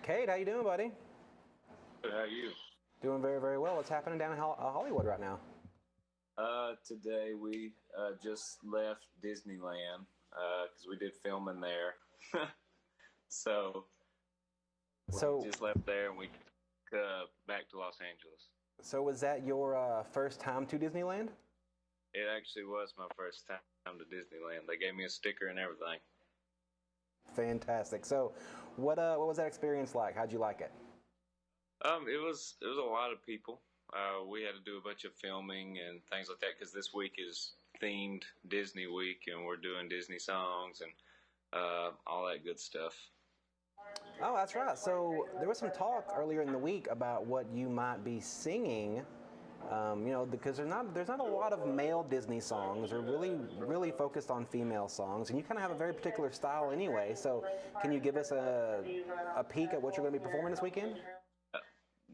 Cade, how you doing, buddy? Good, how are you? Doing very, very well. What's happening down in Hollywood right now? Today we just left Disneyland because we did filming there. So we just left there and we back to Los Angeles. So was that your first time to Disneyland? It actually was my first time to Disneyland. They gave me a sticker and everything. Fantastic. So what was that experience like? How'd you like it? It was a lot of people. We had to do a bunch of filming and things like that because this week is themed Disney week and we're doing Disney songs and all that good stuff. Oh, that's right. So there was some talk earlier in the week about what you might be singing. Because there's not a lot of male Disney songs. They're really focused on female songs, and you kind of have a very particular style anyway. So, can you give us a peek at what you're going to be performing this weekend?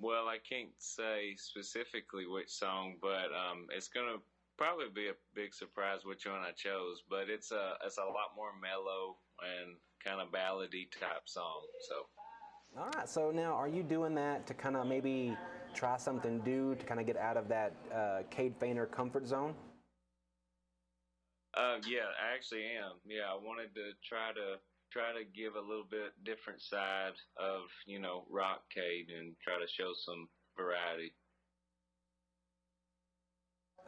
Well, I can't say specifically which song, but it's going to probably be a big surprise which one I chose. But it's a lot more mellow and kind of ballady type song. So. All right. So now, are you doing that to kind of maybe try something new to kind of get out of that Cade Fainer comfort zone? Yeah, I actually am. Yeah, I wanted to try to give a little bit different side of, rock Cade and try to show some variety.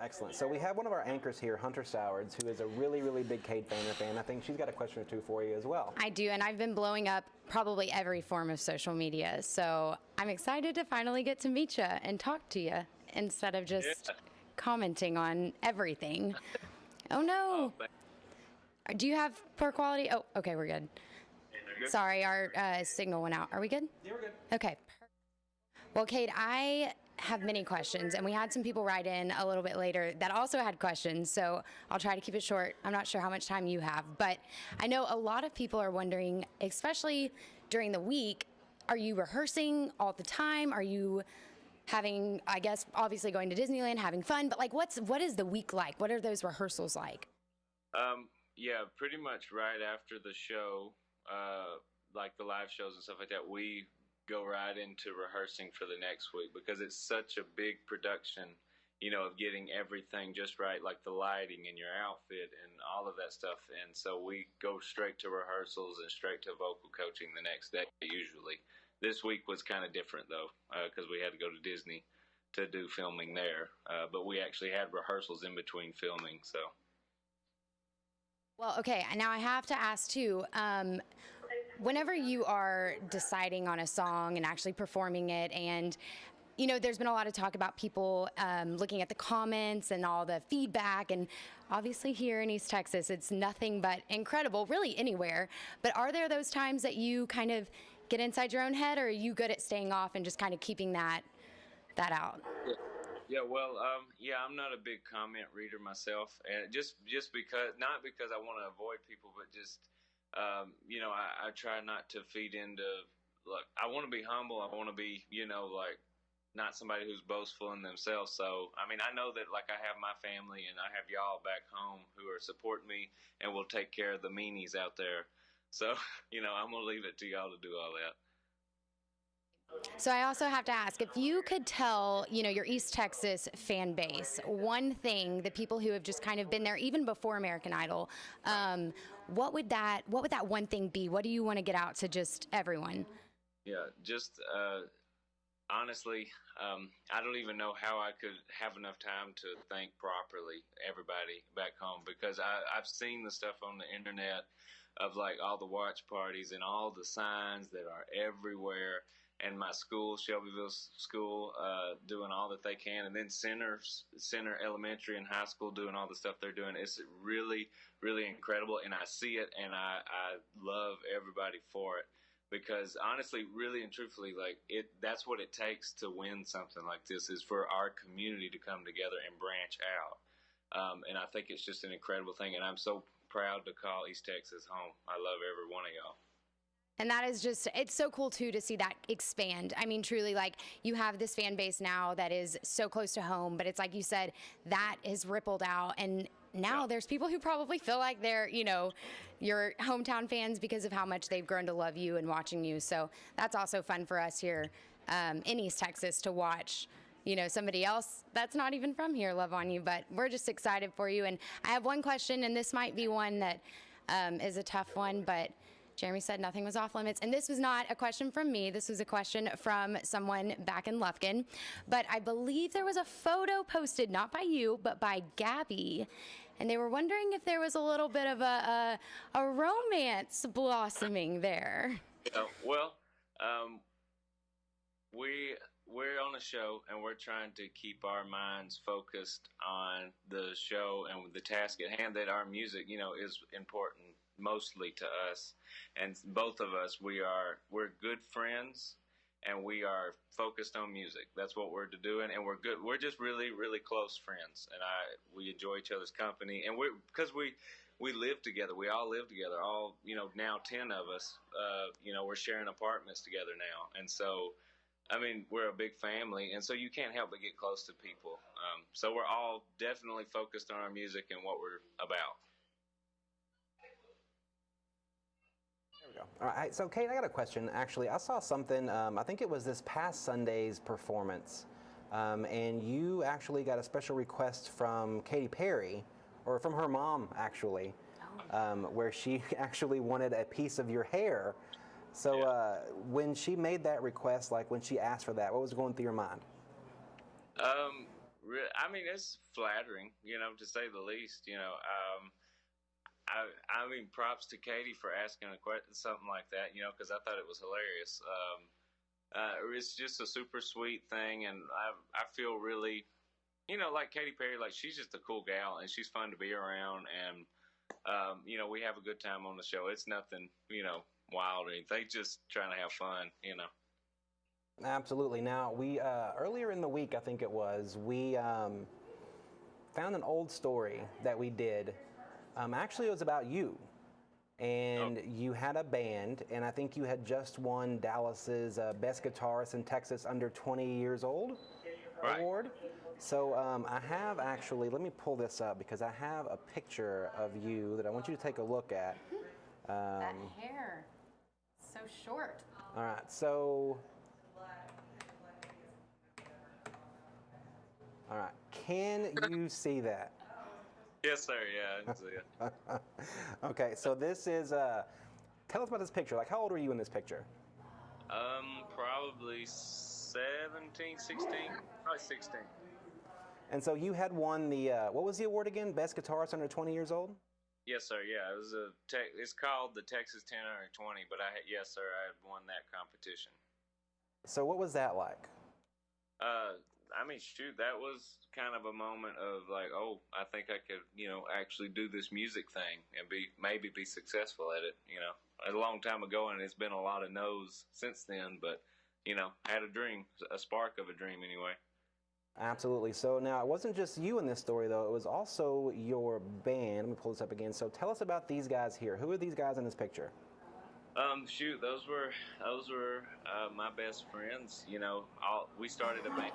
Excellent. So we have one of our anchors here, Hunter Sowards, who is a really big Cade Fainer fan. I think she's got a question or two for you as well. I do, and I've been blowing up probably every form of social media. So I'm excited to finally get to meet you and talk to you instead of just commenting on everything. Oh, no. Do you have poor quality? Oh, okay, we're good. Sorry, our signal went out. Are we good? Yeah, we're good. Okay. Well, Cade, I have many questions, and we had some people write in a little bit later that also had questions, so I'll try to keep it short. I'm not sure how much time you have, but I know a lot of people are wondering, especially during the week, are you rehearsing all the time? Are you having, I guess, obviously going to Disneyland, having fun, but what is the week like? What are those rehearsals like? Yeah, pretty much right after the show, like the live shows and stuff like that, we go right into rehearsing for the next week because it's such a big production, of getting everything just right, like the lighting and your outfit and all of that stuff. And so we go straight to rehearsals and straight to vocal coaching the next day usually. This week was kind of different though, because we had to go to Disney to do filming there. But we actually had rehearsals in between filming, so. Well, okay, now I have to ask too, whenever you are deciding on a song and actually performing it, and there's been a lot of talk about people looking at the comments and all the feedback, and obviously here in East Texas it's nothing but incredible, really anywhere, but are there those times that you kind of get inside your own head, or are you good at staying off and just kind of keeping that out? Yeah, well, I'm not a big comment reader myself, and just because, not because I want to avoid people, but just, I try not to feed into, I want to be humble. I want to be, not somebody who's boastful in themselves. So, I mean, I know that, I have my family and I have y'all back home who are supporting me and will take care of the meanies out there. So, I'm going to leave it to y'all to do all that. So I also have to ask, if you could tell, your East Texas fan base one thing, the people who have just kind of been there even before American Idol, what would that one thing be? What do you want to get out to just everyone? Yeah, just honestly, I don't even know how I could have enough time to thank properly everybody back home, because I've seen the stuff on the internet of all the watch parties and all the signs that are everywhere. And my school, Shelbyville School, doing all that they can. And then Center Elementary and High School doing all the stuff they're doing. It's really, really incredible. And I see it, and I love everybody for it. Because honestly, really and truthfully, that's what it takes to win something like this, is for our community to come together and branch out. And I think it's just an incredible thing. And I'm so proud to call East Texas home. I love every one of y'all. And that is just, it's so cool too to see that expand. I mean, truly, you have this fan base now that is so close to home, but it's like you said, that has rippled out, and now there's people who probably feel like they're, your hometown fans because of how much they've grown to love you and watching you. So that's also fun for us here in East Texas to watch, somebody else that's not even from here love on you. But we're just excited for you. And I have one question, and this might be one that is a tough one, but Jeremy said nothing was off limits. And this was not a question from me. This was a question from someone back in Lufkin. But I believe there was a photo posted, not by you, but by Gabby. And they were wondering if there was a little bit of a romance blossoming there. Well, we're on a show, and we're trying to keep our minds focused on the show and the task at hand, that our music, is important mostly to us. And both of us, we're good friends, and we are focused on music. That's what we're doing, and we're good. We're just really, really close friends, and we enjoy each other's company. And because we live together. We all live together. All now 10 of us. We're sharing apartments together now, and so we're a big family, and so you can't help but get close to people. So we're all definitely focused on our music and what we're about. All right, so Cade, I got a question. Actually, I saw something, I think it was this past Sunday's performance, and you actually got a special request from Katy Perry, or from her mom, actually, where she actually wanted a piece of your hair. So when she made that request, like when she asked for that, what was going through your mind? It's flattering, to say the least. Props to Katie for asking something like that, because I thought it was hilarious. It's just a super sweet thing, and I feel really, like Katy Perry, like she's just a cool gal, and she's fun to be around, and we have a good time on the show. It's nothing, wild or anything, just trying to have fun, Absolutely. Now, we earlier in the week, I think it was, we found an old story that we did. Actually, it was about you, and you had a band, and I think you had just won Dallas's Best Guitarist in Texas Under 20 Years Old award. So I have actually, let me pull this up because I have a picture of you that I want you to take a look at. That hair, so short. All right, so, all right, can you see that? Yes, sir. Yeah, I can see it. Okay, so this is, tell us about this picture. Like, how old were you in this picture? Probably 17, 16, probably 16. And so you had won the, what was the award again? Best Guitarist Under 20 Years Old? Yes, sir. Yeah, it was it's called the Texas 10 Under 20, but yes, sir, I had won that competition. So what was that like? That was kind of a moment of like, oh, I think I could, actually do this music thing and maybe be successful at it, A long time ago, and it's been a lot of no's since then, but, had a dream, a spark of a dream anyway. Absolutely. So now it wasn't just you in this story, though. It was also your band. Let me pull this up again. So tell us about these guys here. Who are these guys in this picture? Those were my best friends. We started a band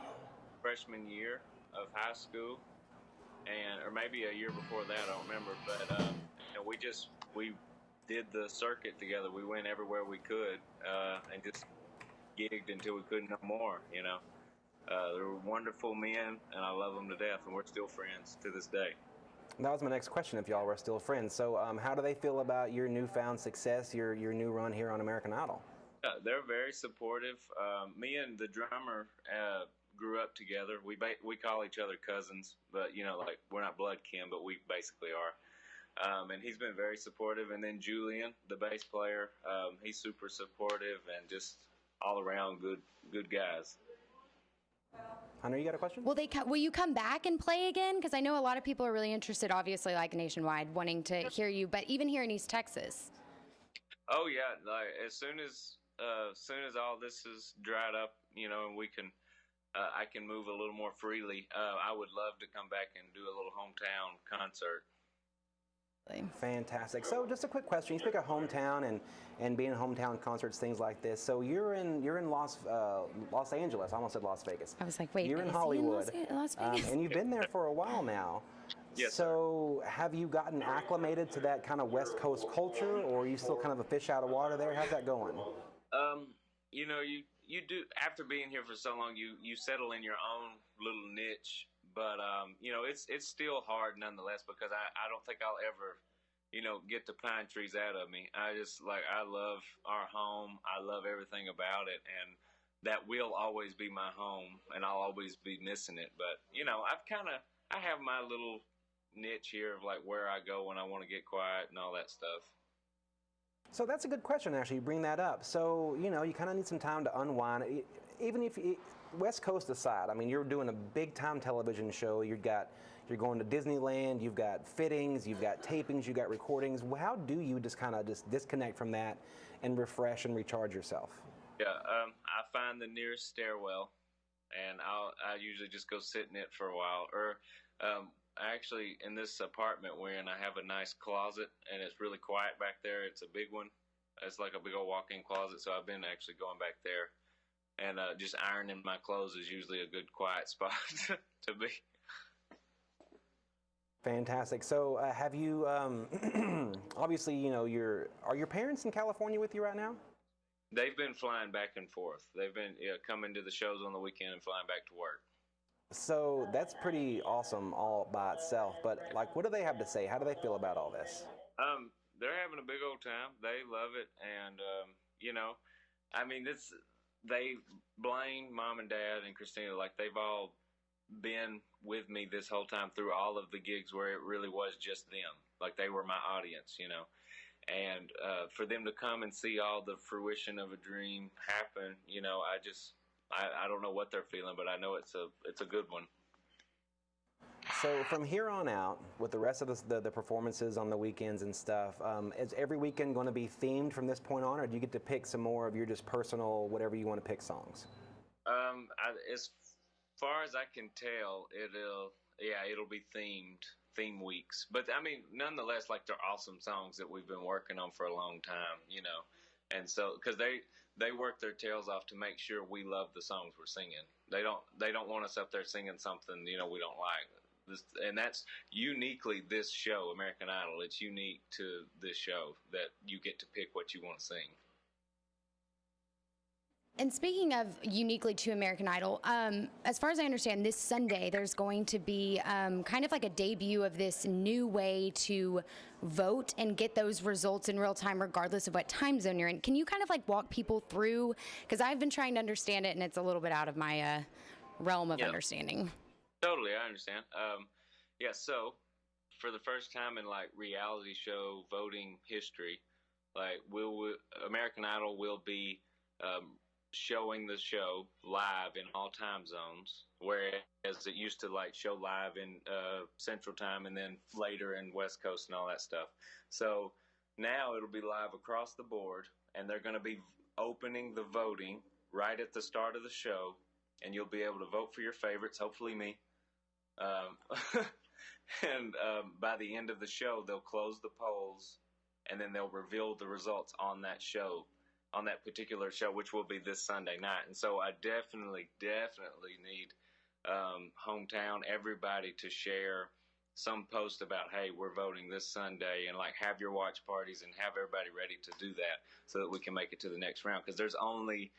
freshman year of high school, or maybe a year before that, I don't remember. But we did the circuit together. We went everywhere we could, and just gigged until we couldn't no more. They were wonderful men, and I love them to death, and we're still friends to this day. That was my next question, if y'all were still friends. So how do they feel about your newfound success, your new run here on American Idol? They're very supportive. Me and the drummer grew up together. We call each other cousins, but, like we're not blood kin, but we basically are. And he's been very supportive. And then Julian, the bass player, he's super supportive and just all around good guys. Hunter, you got a question? Will you come back and play again? Because I know a lot of people are really interested, obviously, like nationwide, wanting to hear you, but even here in East Texas. Oh yeah, like as soon as all this is dried up, and we can, I can move a little more freely. I would love to come back and do a little hometown concert. Fantastic. So just a quick question. You speak of hometown and being in hometown concerts, things like this. So you're in Los Angeles. I almost said Las Vegas. I was like, wait, you're in Hollywood, Las Vegas? and you've been there for a while now. Yes, So have you gotten acclimated to that kind of West Coast culture, or are you still kind of a fish out of water there? How's that going? You know, you do, after being here for so long, you settle in your own little niche, but you know, it's still hard nonetheless, because I don't think I'll ever, you know, get the pine trees out of me. I love our home. I love everything about it, and that will always be my home, and I'll always be missing it. But you know, I have my little niche here of like where I go when I want to get quiet and all that stuff. So that's a good question, actually. You bring that up. So, you know, you kind of need some time to unwind. Even if West Coast aside, I mean, you're doing a big time television show. You're going to Disneyland. You've got fittings. You've got tapings. You've got recordings. How do you just kind of just disconnect from that and refresh and recharge yourself? Yeah, I find the nearest stairwell, and I usually just go sit in it for a while. Or actually, in this apartment we're in, I have a nice closet, and it's really quiet back there. It's a big one. It's like a big old walk-in closet, so I've been actually going back there. And just ironing my clothes is usually a good quiet spot to be. Fantastic. So have you, obviously, you know, are your parents in California with you right now? They've been flying back and forth. They've been coming to the shows on the weekend and flying back to work. So that's pretty awesome all by itself. But like, what do they have to say? How do they feel about all this? They're having a big old time. They love it, and you know, I mean, Blaine, Mom and Dad, and Christina, like they've all been with me this whole time through all of the gigs where it really was just them. Like they were my audience, you know. And for them to come and see all the fruition of a dream happen, you know, I don't know what they're feeling, but I know it's a good one. So from here on out, with the rest of the performances on the weekends and stuff, is every weekend going to be themed from this point on, or do you get to pick some more of your just personal, whatever you want to pick songs? As far as I can tell, it'll be theme weeks. But I mean, nonetheless, like they're awesome songs that we've been working on for a long time, you know. And so, because they work their tails off to make sure we love the songs we're singing. They don't want us up there singing something, you know, we don't like. And that's uniquely this show, American Idol. It's unique to this show that you get to pick what you want to sing. And speaking of uniquely to American Idol, as far as I understand, this Sunday there's going to be kind of like a debut of this new way to vote and get those results in real time regardless of what time zone you're in. Can you kind of like walk people through? Because I've been trying to understand it, and it's a little bit out of my realm of understanding. Totally, I understand. So for the first time in like reality show voting history, like American Idol will be showing the show live in all time zones, whereas it used to like show live in Central Time and then later in West Coast and all that stuff. So now it'll be live across the board, and they're going to be opening the voting right at the start of the show, and you'll be able to vote for your favorites, hopefully me. And by the end of the show, they'll close the polls, and then they'll reveal the results on that show, on that particular show, which will be this Sunday night. And so I definitely need hometown, everybody to share some post about, hey, we're voting this Sunday, and like have your watch parties and have everybody ready to do that so that we can make it to the next round, because there's only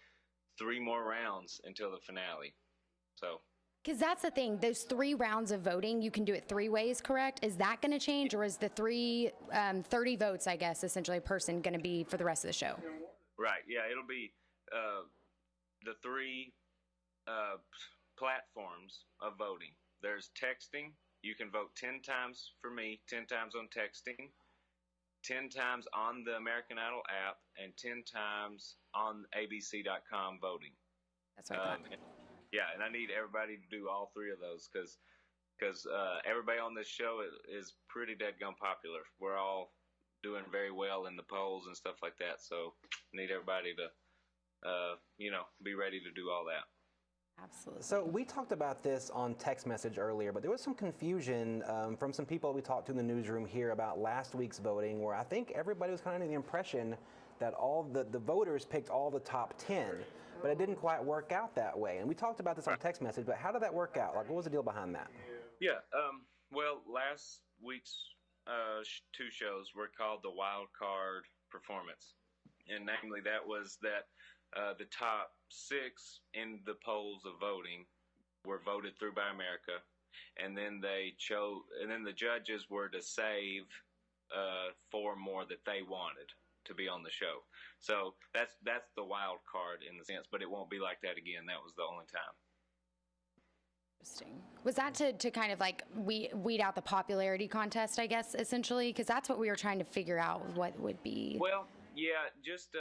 3 more rounds until the finale. So. Because that's the thing, those 3 rounds of voting, you can do it 3 ways, correct? Is that going to change, or is the 30 votes, I guess, essentially a person going to be for the rest of the show? Right, yeah, it'll be the 3 platforms of voting. There's texting. You can vote 10 times for me, 10 times on texting, 10 times on the American Idol app, and 10 times on abc.com voting. That's what I thought. Yeah, and I need everybody to do all 3 of those because everybody on this show is pretty dadgum popular. We're all doing very well in the polls and stuff like that, so I need everybody to, be ready to do all that. Absolutely. So we talked about this on text message earlier, but there was some confusion from some people we talked to in the newsroom here about last week's voting, where I think everybody was kind of under the impression that all the voters picked all the top 10. But it didn't quite work out that way. And we talked about this on text message, but how did that work out? Like, what was the deal behind that? Yeah, Well, last week's two shows were called the Wild Card Performance, and namely that was that the top six in the polls of voting were voted through by America, and then the judges were to save four more that they wanted to be on the show. So that's the wild card in the sense, but it won't be like that again. That was the only time. Interesting. Was that to kind of like weed out the popularity contest, I guess, essentially? Because that's what we were trying to figure out what would be. Well, yeah, just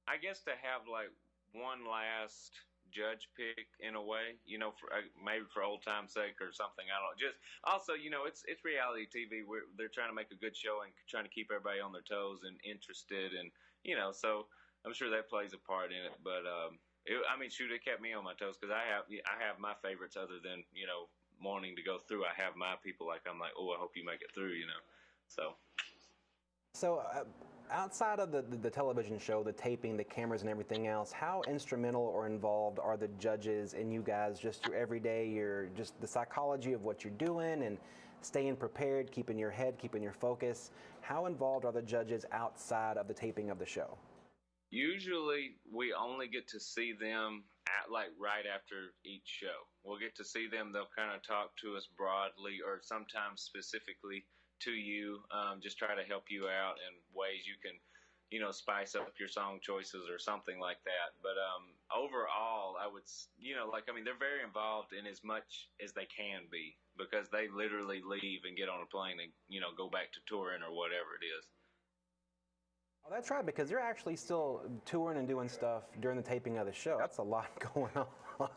I guess to have like one last judge pick in a way, for maybe for old time's sake or something. I don't know. Just also, it's reality TV. They're trying to make a good show and trying to keep everybody on their toes and interested, and so I'm sure that plays a part in it. But it kept me on my toes because I have my favorites other than wanting to go through. I have my people I'm like, oh, I hope you make it through. So outside of the television show, the taping, the cameras, and everything else, how instrumental or involved are the judges and you guys just your everyday, just the psychology of what you're doing and staying prepared, keeping your head, keeping your focus? How involved are the judges outside of the taping of the show? Usually, we only get to see them right after each show. We'll get to see them. They'll kind of talk to us broadly or sometimes specifically to you, just try to help you out in ways you can, spice up your song choices or something like that. But overall, I would, they're very involved in as much as they can be because they literally leave and get on a plane and, go back to touring or whatever it is. Oh, that's right, because you're actually still touring and doing stuff during the taping of the show. That's a lot going on.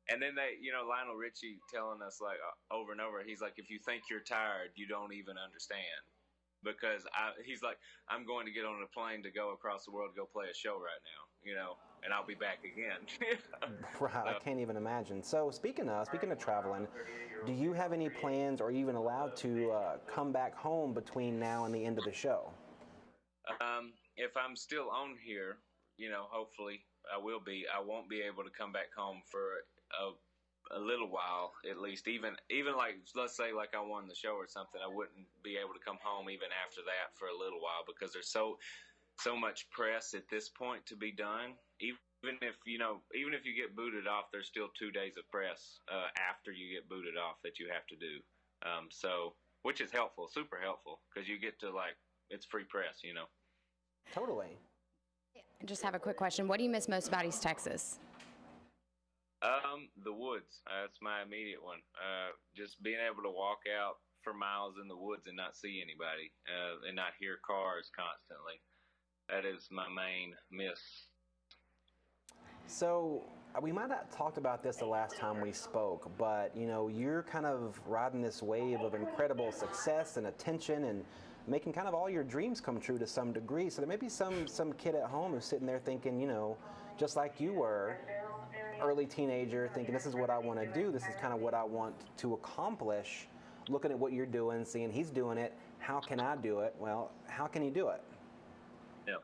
And then Lionel Richie telling us over and over, he's like, if you think you're tired, you don't even understand. Because he's like, I'm going to get on a plane to go across the world to go play a show right now, and I'll be back again. Right, so. I can't even imagine. So speaking of traveling, do you have any plans or even allowed to come back home between now and the end of the show? If I'm still on here, hopefully I will be. I won't be able to come back home for a little while, at least. Even like, let's say like I won the show or something, I wouldn't be able to come home even after that for a little while because there's so much press at this point to be done. Even if you get booted off, there's still 2 days of press after you get booted off that you have to do. So which is helpful, super helpful, because you get to it's free press, Totally. I just have a quick question. What do you miss most about East Texas? The woods. That's my immediate one. Just being able to walk out for miles in the woods and not see anybody, and not hear cars constantly. That is my main miss. So we might not talked about this the last time we spoke, but you're kind of riding this wave of incredible success and attention and making kind of all your dreams come true to some degree. So there may be some kid at home who's sitting there thinking, just like you were, early teenager, thinking this is what I want to do, this is kind of what I want to accomplish, looking at what you're doing, seeing he's doing it, how can I do it? Well, how can he do it? Yeah.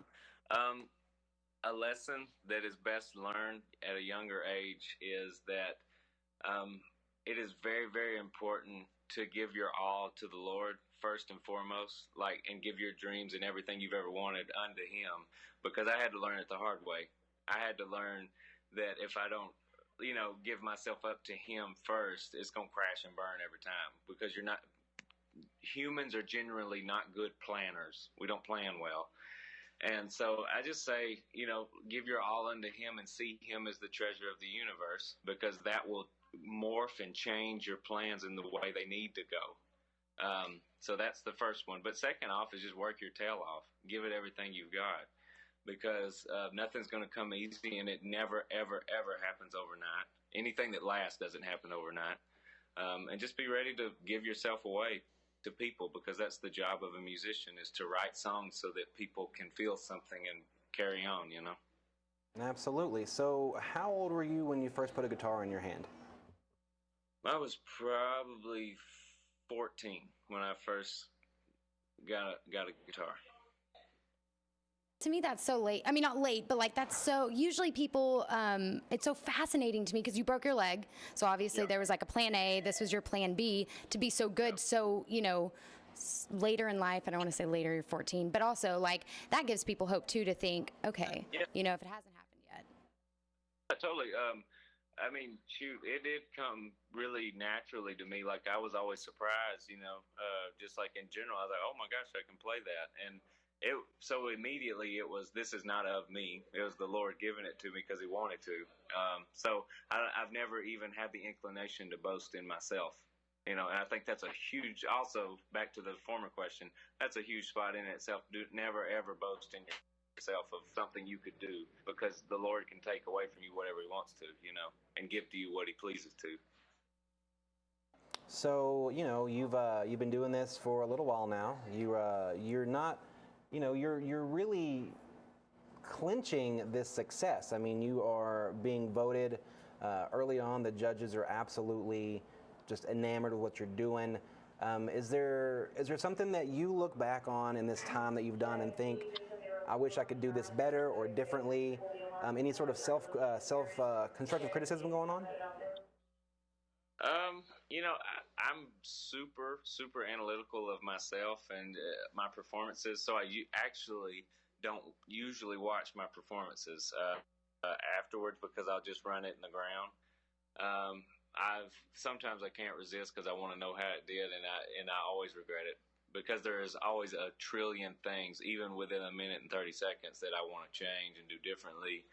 A lesson that is best learned at a younger age is that it is very, very important to give your all to the Lord first and foremost, and give your dreams and everything you've ever wanted unto Him, because I had to learn it the hard way. I had to learn that if I don't, give myself up to Him first, it's going to crash and burn every time, because humans are generally not good planners. We don't plan well. And so I just say, give your all unto Him and see Him as the treasure of the universe, because that will morph and change your plans in the way they need to go. So that's the first one. But second off is just work your tail off. Give it everything you've got, because nothing's going to come easy, and it never, ever, ever happens overnight. Anything that lasts doesn't happen overnight. And just be ready to give yourself away to people, because that's the job of a musician, is to write songs so that people can feel something and carry on, Absolutely. So how old were you when you first put a guitar in your hand? I was probably 14 when I first got a guitar. To me, that's so late. I mean, not late, but like that's so. Usually, people. It's so fascinating to me because you broke your leg, so obviously there was like a plan A. This was your plan B to be so good. So later in life, I don't want to say later, you're 14, but also like that gives people hope too to think, okay, if it hasn't happened yet. Totally. I mean, shoot, it did come really naturally to me. Like I was always surprised, just like in general, I was like, oh my gosh, I can play that, and. So immediately it was, this is not of me. It was the Lord giving it to me because he wanted to. So I've never even had the inclination to boast in myself, and I think that's a huge, also back to the former question, that's a huge spot in itself. Never ever boast in yourself of something you could do, because the Lord can take away from you whatever he wants to, and give to you what he pleases to. So, you've been doing this for a little while now. You're not, you're really clinching this success. I mean, you are being voted early on. The judges are absolutely just enamored with what you're doing. Is there something that you look back on in this time that you've done and think, I wish I could do this better or differently? Any sort of self constructive criticism going on? I'm super analytical of myself and my performances, so I actually don't usually watch my performances afterwards, because I'll just run it in the ground. Sometimes I can't resist because I want to know how it did, and I always regret it, because there is always a trillion things, even within a minute and 30 seconds, that I want to change and do differently.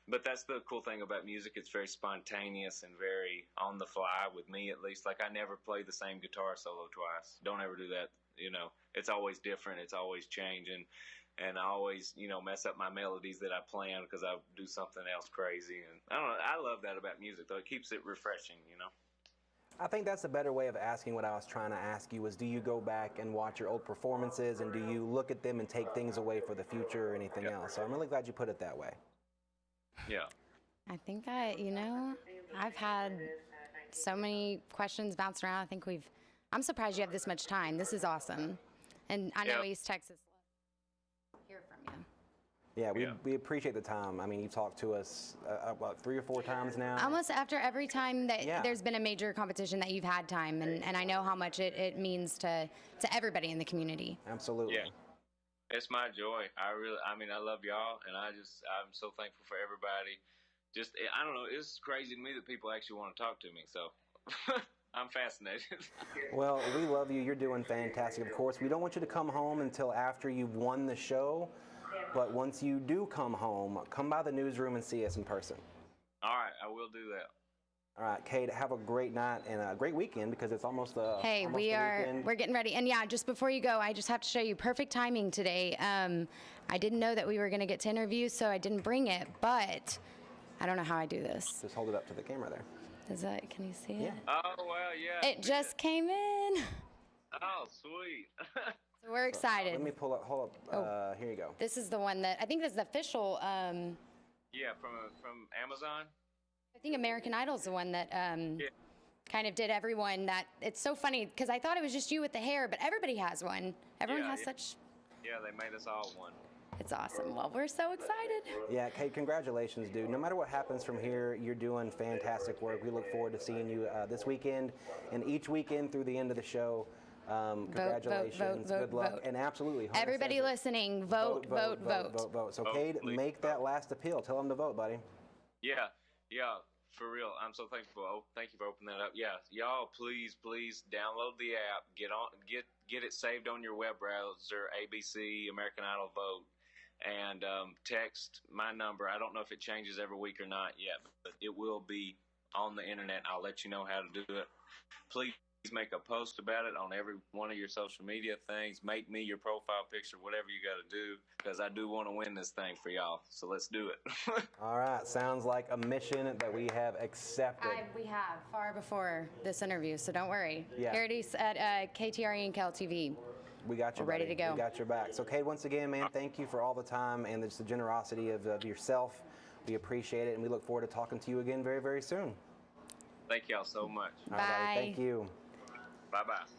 But that's the cool thing about music. It's very spontaneous and very on the fly, with me at least. Like I never play the same guitar solo twice. Don't ever do that. It's always different. It's always changing. And I always, mess up my melodies that I plan because I do something else crazy. And I don't know. I love that about music, though. It keeps it refreshing, I think that's a better way of asking what I was trying to ask you, was do you go back and watch your old performances, and do you look at them and take things away for the future or anything else? So I'm really glad you put it that way. Yeah. I think I've had so many questions bounced around. I'm surprised you have this much time. This is awesome. And I know East Texas loves to hear from you. Yeah, we appreciate the time. I mean, you've talked to us, 3 or 4 times now? Almost after every time that there's been a major competition that you've had time, and I know how much it means to everybody in the community. Absolutely. Yeah. It's my joy. I love y'all, and I'm so thankful for everybody. Just, I don't know, it's crazy to me that people actually want to talk to me, so I'm fascinated. Well, we love you. You're doing fantastic. Of course, we don't want you to come home until after you've won the show, but once you do come home, come by the newsroom and see us in person. All right, I will do that. All right, Cade, have a great night and a great weekend, because it's almost the we're getting ready. And just before you go, I just have to show you perfect timing today. I didn't know that we were going to get to interview, so I didn't bring it, but I don't know how I do this. Just hold it up to the camera there. Can you see it? Yeah. Oh, well, yeah. It just came in. Oh, sweet. So we're excited. Let me hold up. Here you go. This is the one that, I think this is the official. Yeah, from Amazon. I think American Idol's the one that kind of did everyone that. It's so funny because I thought it was just you with the hair, but everybody has one. Everyone has such. Yeah, they made us all one. It's awesome. Well, we're so excited. Yeah, Cade, congratulations, dude. No matter what happens from here, you're doing fantastic work. We look forward to seeing you this weekend and each weekend through the end of the show. Congratulations, good luck, and absolutely. Everybody listening, vote. So, Cade, make that last appeal. Tell them to vote, buddy. Yeah, for real. I'm so thankful. Thank you for opening that up. Yeah, y'all, please download the app. Get it saved on your web browser. ABC American Idol Vote, and text my number. I don't know if it changes every week or not yet, but it will be on the internet. I'll let you know how to do it. Please make a post about it on every one of your social media things. Make me your profile picture, whatever you got to do, because I do want to win this thing for y'all. So let's do it. All right. Sounds like a mission that we have accepted. We have far before this interview, so don't worry. Yeah. Here it is at KTRE and Cal TV. We got you. We're ready to go. We got your back. So, Cade, once again, man, thank you for all the time and just the generosity of yourself. We appreciate it, and we look forward to talking to you again very, very soon. Thank y'all so much. Bye. All right, buddy. Thank you. Bye-bye.